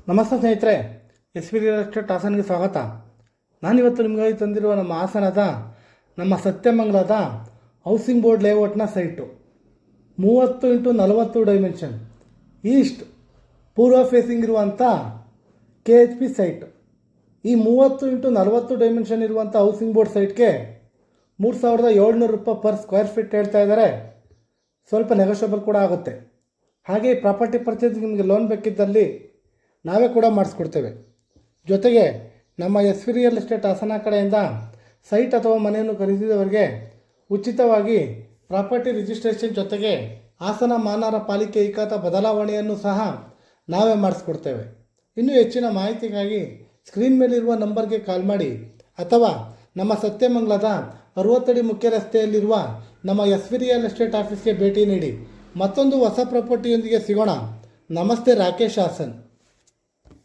ನಮಸ್ತೆ ಸ್ನೇಹಿತರೆ, S V real estate ಹಾಸನ್ಗೆ ಸ್ವಾಗತ. ನಾನಿವತ್ತು ನಿಮಗಾಗಿ ತಂದಿರುವ ನಮ್ಮ ಹಾಸನದ ನಮ್ಮ ಸತ್ಯಮಂಗಲದ ಹೌಸಿಂಗ್ ಬೋರ್ಡ್ ಲೇಔಟ್ನ ಸೈಟು 30x40 ಡೈಮೆನ್ಷನ್ ಈಸ್ಟ್ ಪೂರ್ವ ಫೇಸಿಂಗ್ ಇರುವಂಥ KHP ಸೈಟ್. ಈ 30x40 ಡೈಮೆನ್ಷನ್ ಇರುವಂಥ ಹೌಸಿಂಗ್ ಬೋರ್ಡ್ ಸೈಟ್ಗೆ 3700 ರೂಪಾಯಿ ಪರ್ ಸ್ಕ್ವೇರ್ ಫೀಟ್ ಹೇಳ್ತಾ ಇದ್ದಾರೆ. ಸ್ವಲ್ಪ ನೆಗೋಷಿಯಬಲ್ ಕೂಡ ಆಗುತ್ತೆ. ಹಾಗೆ ಪ್ರಾಪರ್ಟಿ ಪರ್ಚೇಸ್ ನಿಮಗೆ ಲೋನ್ ಬೇಕಿದ್ದಲ್ಲಿ ನಾವೇ ಕೂಡ ಮಾಡಿಸ್ಕೊಡ್ತೇವೆ. ಜೊತೆಗೆ ನಮ್ಮ S V real estate Hassan ಕಡೆಯಿಂದ ಸೈಟ್ ಅಥವಾ ಮನೆಯನ್ನು ಖರೀದಿದವರಿಗೆ ಉಚಿತವಾಗಿ ಪ್ರಾಪರ್ಟಿ ರಿಜಿಸ್ಟ್ರೇಷನ್ ಜೊತೆಗೆ ಹಾಸನ ಮಹಾನಗರ ಪಾಲಿಕೆ ಖಾತಾ ಬದಲಾವಣೆಯನ್ನು ಸಹ ನಾವೇ ಮಾಡಿಸ್ಕೊಡ್ತೇವೆ. ಇನ್ನೂ ಹೆಚ್ಚಿನ ಮಾಹಿತಿಗಾಗಿ ಸ್ಕ್ರೀನ್ ಮೇಲಿರುವ ನಂಬರ್ಗೆ ಕಾಲ್ ಮಾಡಿ ಅಥವಾ ನಮ್ಮ ಸತ್ಯಮಂಗಲದ 60 ಅಡಿ ಮುಖ್ಯ ರಸ್ತೆಯಲ್ಲಿರುವ ನಮ್ಮ ಎಸ್ ವಿ ರಿಯಲ್ ಎಸ್ಟೇಟ್ ಆಫೀಸ್ಗೆ ಭೇಟಿ ನೀಡಿ. ಮತ್ತೊಂದು ಹೊಸ ಪ್ರಾಪರ್ಟಿಯೊಂದಿಗೆ ಸಿಗೋಣ. ನಮಸ್ತೆ, ರಾಕೇಶ್ ಹಾಸನ್.